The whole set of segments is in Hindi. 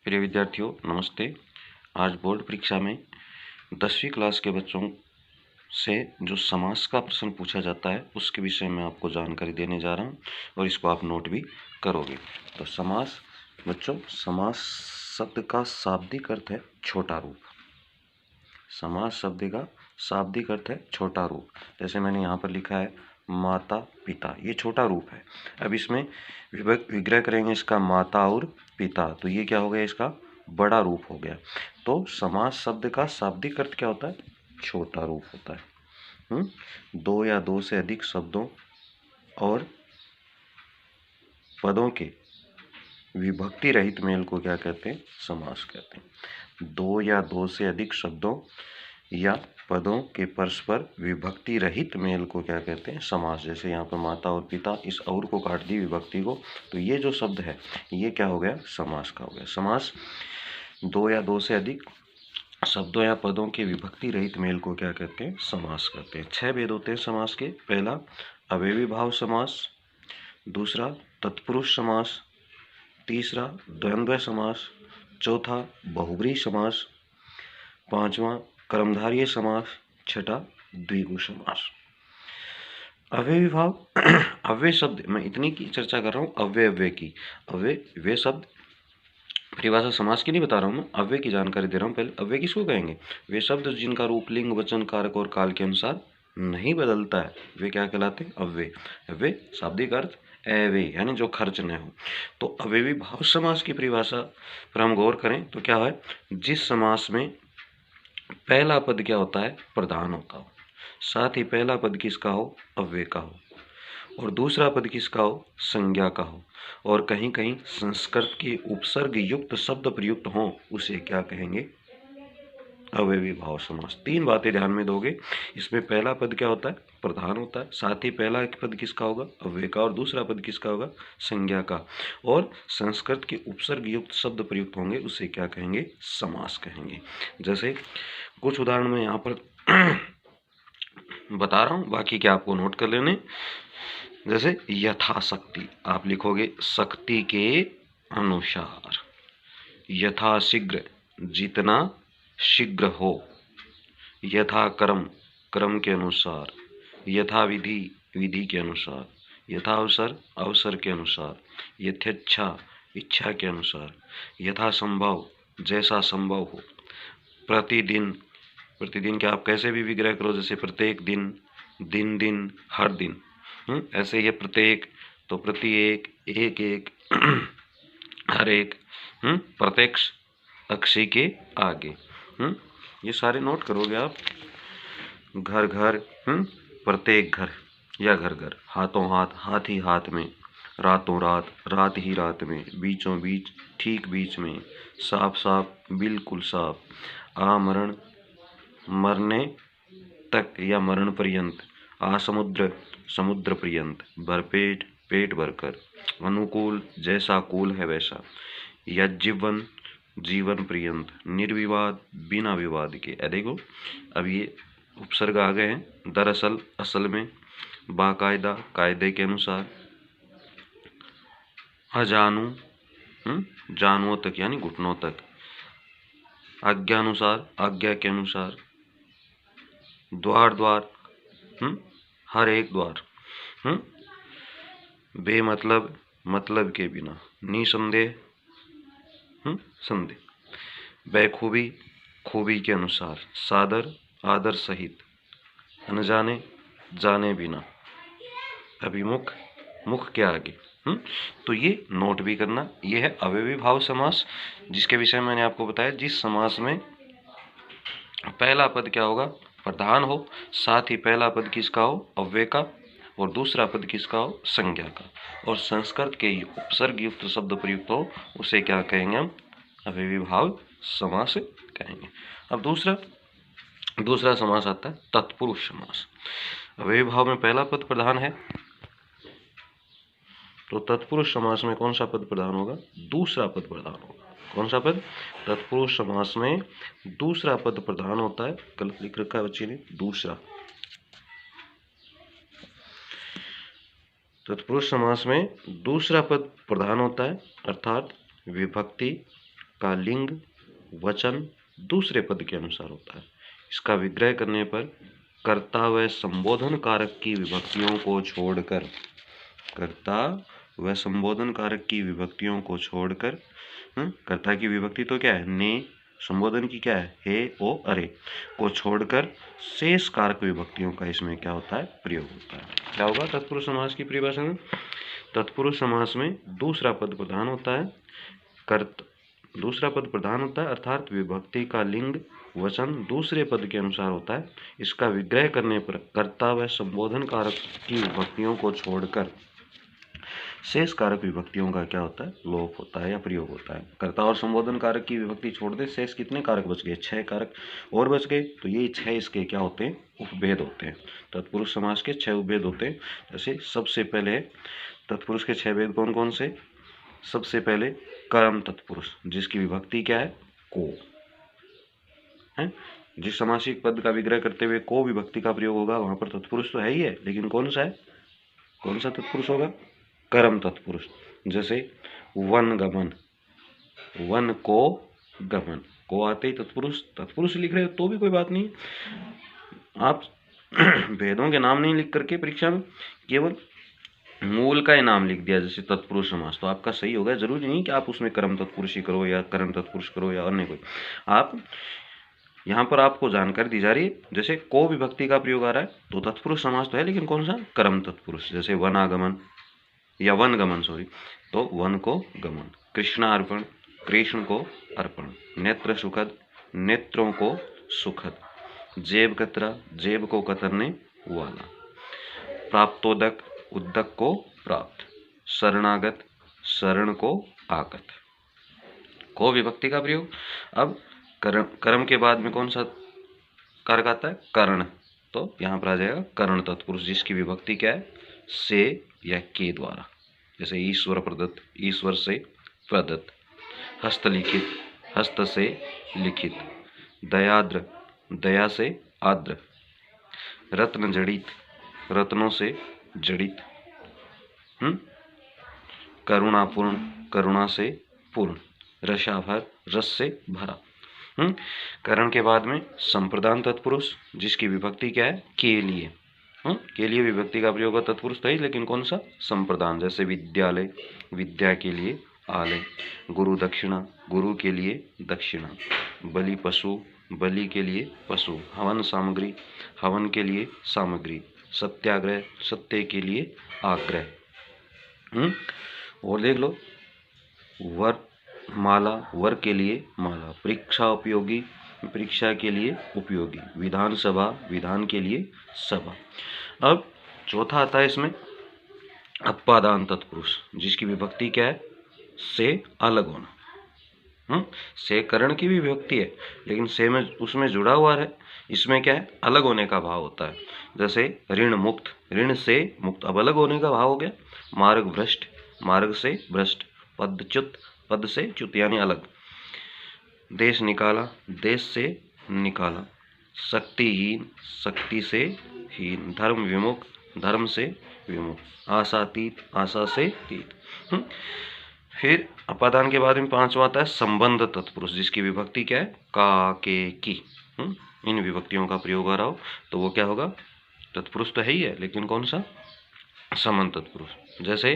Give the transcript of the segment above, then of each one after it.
प्रिय विद्यार्थियों नमस्ते। आज बोर्ड परीक्षा में 10वीं क्लास के बच्चों से जो समास का प्रश्न पूछा जाता है उसके विषय में आपको जानकारी देने जा रहा हूं और इसको आप नोट भी करोगे। तो समास बच्चों, समास शब्द का शाब्दिक अर्थ है छोटा रूप। समास शब्द का शाब्दिक अर्थ है छोटा रूप। जैसे मैंने यहाँ पर लिखा है माता पिता, ये छोटा रूप है। अब इसमें विग्रह करेंगे इसका माता और पिता, तो ये क्या हो गया, इसका बड़ा रूप हो गया। तो समास शब्द का शाब्दिक अर्थ क्या होता है? छोटा रूप होता है। दो या दो से अधिक शब्दों और पदों के विभक्ति रहित मेल को क्या कहते हैं? समास कहते हैं। दो या दो से अधिक शब्दों या पदों के परस्पर विभक्ति रहित मेल को क्या कहते हैं? समास। जैसे यहाँ पर माता और पिता, इस और को काट दी विभक्ति को, तो ये जो शब्द है ये क्या हो गया? समास का हो गया। समास दो या दो से अधिक शब्दों या पदों के विभक्ति रहित मेल को क्या कहते हैं? समास कहते हैं। 6 भेद होते हैं समास के। पहला अवयवी भाव समास, दूसरा तत्पुरुष समास, तीसरा द्वंद्व समास, चौथा बहुब्रीहि समास, पांचवा कर्मधारय समास, छठा द्विगु समास। अव्ययी भाव अव्यय शब्द, मैं इतनी की चर्चा कर रहा हूँ अव्यय की। अव्यय शब्द परिभाषा समास की नहीं बता रहा हूँ, मैं अव्यय की जानकारी दे रहा हूँ। पहले अव्यय किसको कहेंगे? वे शब्द जिनका रूप लिंग वचन कारक और काल के अनुसार नहीं बदलता है, वे क्या कहलाते हैं? अव्यय। अव्यय शाब्दिक अर्थ अव्यय, यानी जो खर्च न हो। तो अव्ययी भाव समास की परिभाषा पर हम गौर करें तो क्या है? जिस समास में पहला पद क्या होता है? प्रधान होता हो, साथ ही पहला पद किसका हो? अव्यय का हो, और दूसरा पद किसका हो? संज्ञा का हो, और कहीं कहीं संस्कृत के उपसर्ग युक्त शब्द प्रयुक्त हो, उसे क्या कहेंगे? अव्ययी भाव समास। 3 बातें ध्यान में दोगे। इसमें पहला पद क्या होता है? प्रधान होता है, साथ ही पहला पद किसका होगा? अव्यय का, और दूसरा पद किसका होगा? संज्ञा का, और संस्कृत के उपसर्ग युक्त शब्द प्रयुक्त होंगे, उसे क्या कहेंगे? समास कहेंगे। जैसे कुछ उदाहरण में यहाँ पर बता रहा हूँ, बाकी क्या आपको नोट कर लेने। जैसे यथाशक्ति, आप लिखोगे शक्ति के अनुसार। यथाशीघ्र, जितना शीघ्र हो। यथा कर्म, क्रम के अनुसार। यथा विधि, विधि के अनुसार। यथा अवसर, अवसर के अनुसार। यथेच्छा, इच्छा के अनुसार। यथा संभव, जैसा संभव हो। प्रतिदिन, प्रतिदिन के आप कैसे भी विग्रह करो, जैसे प्रत्येक दिन, दिन दिन, हर दिन। ऐसे ये प्रत्येक, तो प्रति एक, एक एक, हर एक, प्रत्यक्ष, अक्षी के आगे। ये सारे नोट करोगे आप। घर घर, प्रत्येक घर या घर घर। हाथों हाथ, हाथ ही हाथ में। रातों रात, रात ही रात में। बीचों बीच, ठीक बीच में। साफ साफ, बिल्कुल साफ। आमरण, मरने तक या मरण पर्यंत। आसमुद्र, समुद्र पर्यंत। भरपेट, पेट भरकर। अनुकूल, जैसा कूल है वैसा। यज्जीवन, जीवन पर्यंत। निर्विवाद, बिना विवाद के। देखो अब ये उपसर्ग आ गए हैं। दरअसल, असल में। बाकायदा, कायदे के अनुसार। अजानू, जानवों तक यानी घुटनों तक। आज्ञानुसार, आज्ञा के अनुसार। द्वार द्वार, हर एक द्वार। बेमतलब, मतलब के बिना। निसंदेह, संदेह। बेखूबी, खूबी के अनुसार। सादर, आदर सहित। अनजाने, जाने बिना। अभिमुख, मुख के आगे। तो ये नोट भी करना। ये है अव्ययी भाव समास, जिसके विषय में मैंने आपको बताया। जिस समास में पहला पद क्या होगा? प्रधान हो, साथ ही पहला पद किसका हो? अव्यय का, और दूसरा पद किसका हो? संज्ञा का, और संस्कृत के उपसर्ग युक्त शब्द प्रयुक्त हो, उसे क्या कहेंगे हम? अव्ययी भाव समास कहेंगे। अब दूसरा समास आता है तत्पुरुष समास। अव्ययी भाव में पहला पद प्रधान है, तो तत्पुरुष समास में कौन सा पद प्रधान होगा? दूसरा पद प्रधान होगा। कौन सा पद? तत्पुरुष समास में दूसरा पद प्रधान होता है। गलत लिख रखा है बच्चे ने, दूसरा। तत्पुरुष समास में दूसरा पद प्रधान होता है, अर्थात विभक्ति का लिंग वचन दूसरे पद के अनुसार होता है। इसका विग्रह करने पर कर्ता व संबोधन कारक की विभक्तियों को छोड़कर, कर्ता व संबोधन कारक की विभक्तियों को छोड़कर, कर्ता की विभक्ति तो क्या है, ने, संबोधन की क्या है, हे, ओ, अरे, को छोड़कर शेष कारक विभक्तियों का इसमें क्या होता है, प्रयोग होता है। क्या होगा तत्पुरुष समास की परिभाषा में? तत्पुरुष समास में दूसरा पद प्रधान होता है, दूसरा पद प्रधान होता है, अर्थात विभक्ति का लिंग वचन दूसरे पद के अनुसार होता है। इसका विग्रह करने पर कर्ता व संबोधन कारक की विभक्तियों को छोड़कर शेष कारक विभक्तियों का क्या होता है, लोप होता है या प्रयोग होता है। कर्ता और संबोधन कारक की विभक्ति छोड़ दे, शेष कितने कारक बच गए, 6 कारक और बच गए। तो ये 6 इसके क्या होते हैं, उपभेद होते हैं। तत्पुरुष समास के 6 उपभेद होते हैं। जैसे सबसे पहले तत्पुरुष के 6 भेद कौन कौन से? सबसे पहले कर्म तत्पुरुष, जिसकी विभक्ति क्या है, को है। जिस समासिक पद का विग्रह करते हुए को विभक्ति का प्रयोग होगा वहां पर तत्पुरुष तो है ही है, लेकिन कौन सा है, कौन सा तत्पुरुष होगा, कर्म तत्पुरुष। जैसे वन गमन, वन को गमन, को आते ही तत्पुरुष लिख रहे हो तो भी कोई बात नहीं, आप भेदों के नाम नहीं लिख करके परीक्षा में केवल मूल का ही नाम लिख दिया, जैसे तत्पुरुष समास, तो आपका सही होगा। जरूरी नहीं कि आप उसमें कर्म तत्पुरुष ही करो या कर्म तत्पुरुष करो या अन्य कोई, आप यहाँ पर आपको जानकारी दी जा रही है। जैसे को विभक्ति का प्रयोग आ रहा है तो तत्पुरुष समास तो है, लेकिन कौन सा, कर्म तत्पुरुष। जैसे वनागमन या वन गमन, सॉरी, तो वन को गमन, कृष्णार्पण, कृष्ण को अर्पण, नेत्र सुखद, नेत्रों को सुखद, जेब कतरा, जेब को कतरने वाला, प्राप्तोदक, उद्दक को प्राप्त, शरणागत, शरण को आगत। को विभक्ति का प्रयोग। अब कर्म के बाद में कौन सा कारक आता है, कर्ण, तो यहाँ पर आ जाएगा कर्ण तत्पुरुष, जिसकी विभक्ति क्या है, से या के द्वारा। जैसे ईश्वर प्रदत्त, ईश्वर से प्रदत्त, हस्तलिखित, हस्त से लिखित, दयाद्र, दया से आद्र, रत्न जड़ित, रत्नों से जड़ित, करुणापूर्ण, करुणा से पूर्ण, रसाभर, रस से भरा। करण के बाद में संप्रदान तत्पुरुष, जिसकी विभक्ति क्या है, के लिए, के लिए विभक्ति का प्रयोग तत्पुरुष था, लेकिन कौन सा, संप्रदान। जैसे विद्यालय, विद्या के लिए आलय, गुरु दक्षिणा, गुरु के लिए दक्षिणा, बलि पशु, बलि के लिए पशु, हवन सामग्री, हवन के लिए सामग्री, सत्याग्रह, सत्य के लिए आग्रह। और देख लो, वर माला, वर के लिए माला, परीक्षा उपयोगी, परीक्षा के लिए उपयोगी, विधानसभा, विधान के लिए सभा। अब चौथा आता है इसमें अपादान तत्पुरुष, जिसकी विभक्ति क्या है, से अलग होना। से करण की भी विभक्ति है, लेकिन से में उसमें जुड़ा हुआ है, इसमें क्या है, अलग होने का भाव होता है। जैसे ऋण मुक्त, ऋण से मुक्त, अब अलग होने का भाव हो गया। मार्ग भ्रष्ट, मार्ग से भ्रष्ट, पदच्युत, पद से च्युत यानी अलग, देश निकाला, देश से निकाला, शक्तिहीन, शक्ति से हीन, धर्म विमुख, धर्म से विमुख, आशातीत, आशा से तीत। फिर अपादान के बाद में पांचवा आता है संबंध तत्पुरुष, जिसकी विभक्ति क्या है, का, के, की। इन विभक्तियों का प्रयोग आ रहा हो तो वो क्या होगा, तत्पुरुष तो है ही है, लेकिन कौन सा, संबंध तत्पुरुष। जैसे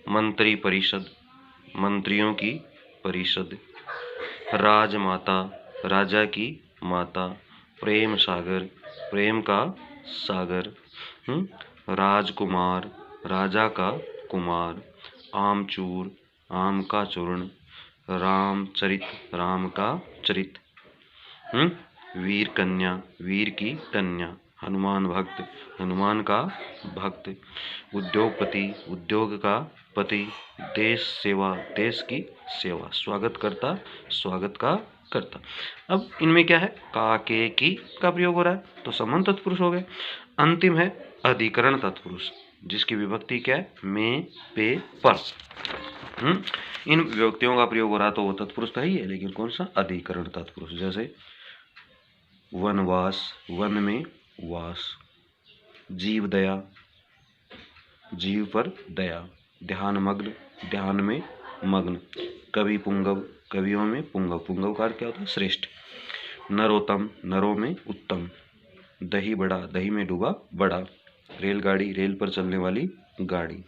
मंत्री परिषद, मंत्रियों की परिषद, राजमाता, राजा की माता, प्रेम सागर, प्रेम का सागर, राजकुमार, राजा का कुमार, आमचूर, आम का चूर्ण, रामचरित, राम का चरित, वीर कन्या, वीर की कन्या, हनुमान भक्त, हनुमान का भक्त, उद्योगपति, उद्योग का पति, देश सेवा, देश की सेवा, स्वागत करता, स्वागत का करता। अब इनमें क्या है, का, के, की का प्रयोग हो रहा है, तो संबंध तत्पुरुष हो गए। अंतिम है अधिकरण तत्पुरुष, जिसकी विभक्ति क्या है, में, पे, पर। इन विभक्तियों का प्रयोग हो रहा तो वो तत्पुरुष तो ही है, लेकिन कौन सा, अधिकरण तत्पुरुष। जैसे वनवास, वन में वास, जीव दया, जीव पर दया, ध्यान मग्न, ध्यान में मग्न, कवि पुंगव, कवियों में पुंगव, पुंगव का क्या होता है श्रेष्ठ। नरोत्तम, नरों में उत्तम। दही बड़ा, दही में डूबा बड़ा। रेलगाड़ी, रेल पर चलने वाली गाड़ी।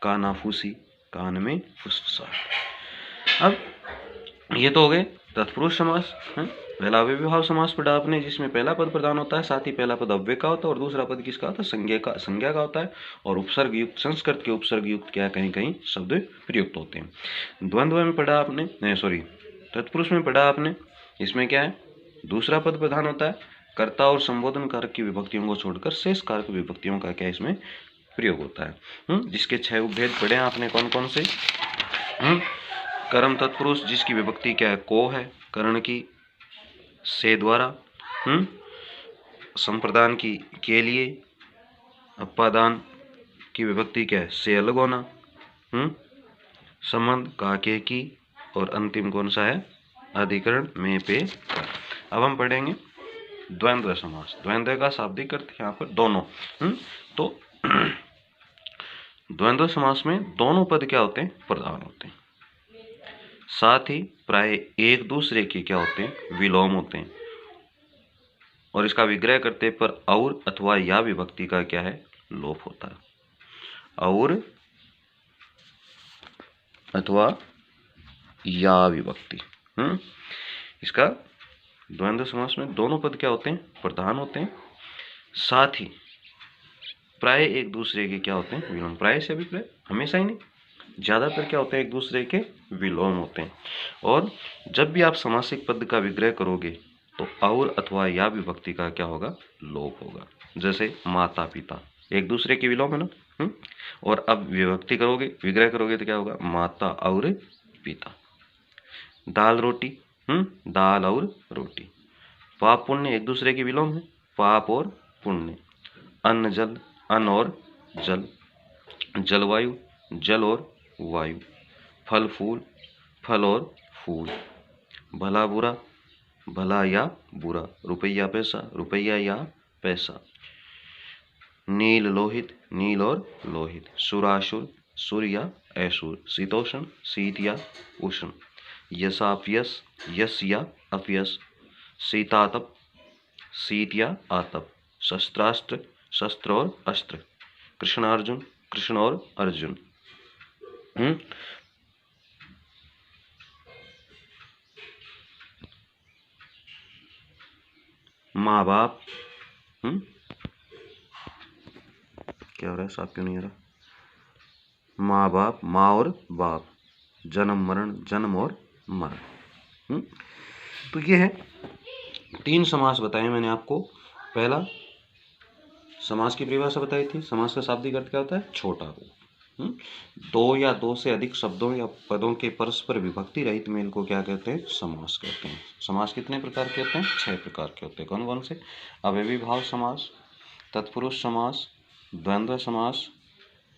कानाफूसी, कान में फुसफुसाहट। अब ये तो हो गए तत्पुरुष समास है। पहला अव्ययीभाव समास पढ़ा आपने, जिसमें पहला पद प्रधान होता है, साथ ही पहला पद अव्यय का होता है और दूसरा पद किसका होता है, संज्ञा का होता है। और उपसर्ग युक्त, संस्कृत के उपसर्ग युक्त क्या कहीं कहीं शब्द प्रयुक्त होते हैं। द्वंद्व में पढ़ा आपने, नहीं सॉरी, तत्पुरुष में पढ़ा आपने, इसमें क्या है, दूसरा पद प्रधान होता है। कर्ता और संबोधन कारक की विभक्तियों को छोड़कर शेष कारक विभक्तियों का क्या इसमें प्रयोग होता है। जिसके 6 उपभेद पढ़े आपने, कौन कौन से। कर्म तत्पुरुष, जिसकी विभक्ति क्या है, को है, करण की से द्वारा, संप्रदान की के लिए, अपादान की विभक्ति क्या है, से अलग होना, संबंध का के की, और अंतिम कौन सा है, अधिकरण में पे। अब हम पढ़ेंगे द्वंद्व समास। द्वंद्व का शाब्दिक अर्थ यहाँ पर दोनों। तो द्वंद्व समास में दोनों पद क्या होते हैं, प्रधान होते हैं, साथ ही प्राय एक दूसरे के क्या होते हैं, विलोम होते हैं। और इसका विग्रह करते पर और अथवा या विभक्ति का क्या है, लोप होता है। और अथवा या विभक्ति। इसका द्वंद्व समास में दोनों पद क्या होते हैं, प्रधान होते हैं, साथ ही प्राय एक दूसरे के क्या होते हैं, विलोम। प्राय से भी प्राय, हमेशा ही नहीं, ज्यादातर क्या होते हैं, एक दूसरे के विलोम होते हैं। और जब भी आप समासिक पद का विग्रह करोगे तो और अथवा या विभक्ति का क्या होगा, लोप होगा। जैसे माता पिता, एक दूसरे के विलोम है ना। और अब विभक्ति करोगे, विग्रह करोगे तो क्या होगा, माता और पिता। दाल रोटी, दाल और रोटी। पाप पुण्य एक दूसरे के विलोम है, पाप और पुण्य। अन्न जल, अन्न और जल। जलवायु, जल और वायु। फल फूल, फल और फूल। भला बुरा, भला या बुरा। रुपया पैसा, रुपया या पैसा। नील लोहित, नील और लोहित। सुरासुर, सुर या असुर। शीतोष्ण, शीत या उष्ण। यशापयस, यश या अपयस। शीतातप, शीत या आतप। शस्त्रास्त्र, शस्त्र और अस्त्र। कृष्णार्जुन, कृष्ण और अर्जुन। माँ बाप, क्या हो रहा है, साफ क्यों नहीं आ रहा, माँ बाप, माँ और बाप। जन्म मरण, जन्म और मरण। तो ये है 3 समास बताए मैंने आपको। पहला समास की परिभाषा बताई थी, समास का शाब्दिक अर्थ क्या होता है, छोटा रूप। 2 या 2 से अधिक शब्दों या पदों के परस्पर विभक्ति रहित मेल को क्या कहते हैं, समास कहते हैं। समास कितने प्रकार के होते हैं, 6 प्रकार के होते हैं। कौन कौन से, अव्ययीभाव समास, तत्पुरुष समास, द्वंद्व समास,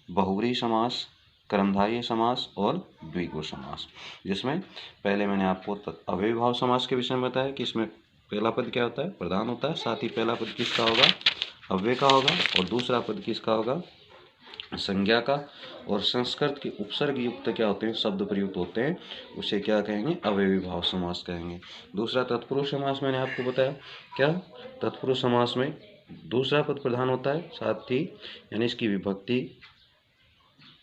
बहुव्रीहि समास, कर्मधारय समास और द्विगु समास। जिसमें पहले मैंने आपको अव्ययीभाव समास के विषय में बताया कि इसमें पहला पद क्या होता है, प्रधान होता है, साथ ही पहला पद किसका होगा, अव्यय का होगा, और दूसरा पद किसका होगा, संज्ञा का। और संस्कृत के उपसर्ग युक्त क्या होते हैं, शब्द प्रयुक्त होते हैं, उसे क्या कहेंगे, अव्ययीभाव समास कहेंगे। दूसरा तत्पुरुष समास मैंने आपको बताया, क्या तत्पुरुष समास में दूसरा पद प्रधान होता है, साथ ही यानी इसकी विभक्ति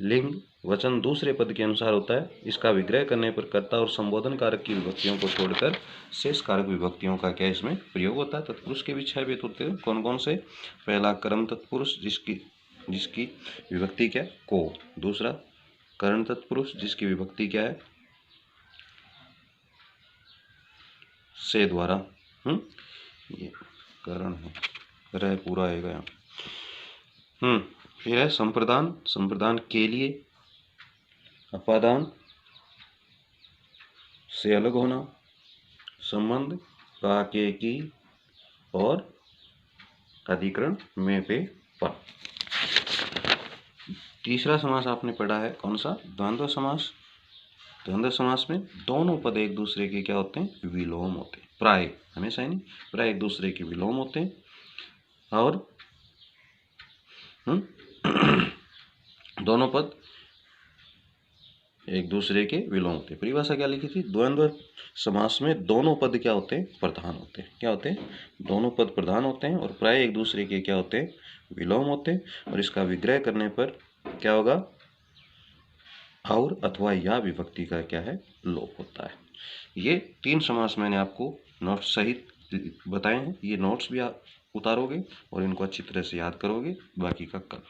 लिंग वचन दूसरे पद के अनुसार होता है। इसका विग्रह करने पर कर्ता और संबोधन कारक की विभक्तियों को छोड़कर शेष कारक विभक्तियों का क्या इसमें प्रयोग होता है। तत्पुरुष के भी 6 भेद होते हैं, कौन कौन से, पहला कर्म तत्पुरुष, जिसकी विभक्ति क्या है, को। दूसरा करण तत्पुरुष, जिसकी विभक्ति क्या है, से द्वारा। ये करण है, रह पूरा आएगा यहाँ। फिर है संप्रदान, संप्रदान के लिए। अपादान, से अलग होना। संबंध, का के की, और अधिकरण में पे पर। तीसरा समास आपने पढ़ा है, कौन सा, द्वंद्व समास। द्वंद्व समास में दोनों पद एक दूसरे के क्या होते हैं, विलोम होते हैं। प्राय, हमेशा ही नहीं, प्राय एक दूसरे के विलोम होते हैं। और दोनों पद एक दूसरे के विलोम होते हैं। परिभाषा क्या लिखी थी? द्वंद्व समास में दोनों पद क्या होते हैं? प्रधान होते हैं। क्या होते हैं? दोनों पद प्रधान होते हैं और प्राय एक दूसरे के क्या होते हैं? विलोम होते हैं। और इसका विग्रह करने पर क्या होगा? और अथवा या विभक्ति का क्या है? लोप होता है। ये 3 समास मैंने आपको नोट्स सहित बताए हैं। ये नोट्स भी आप उतारोगे और इनको अच्छी तरह से याद करोगे। बाकी का कल।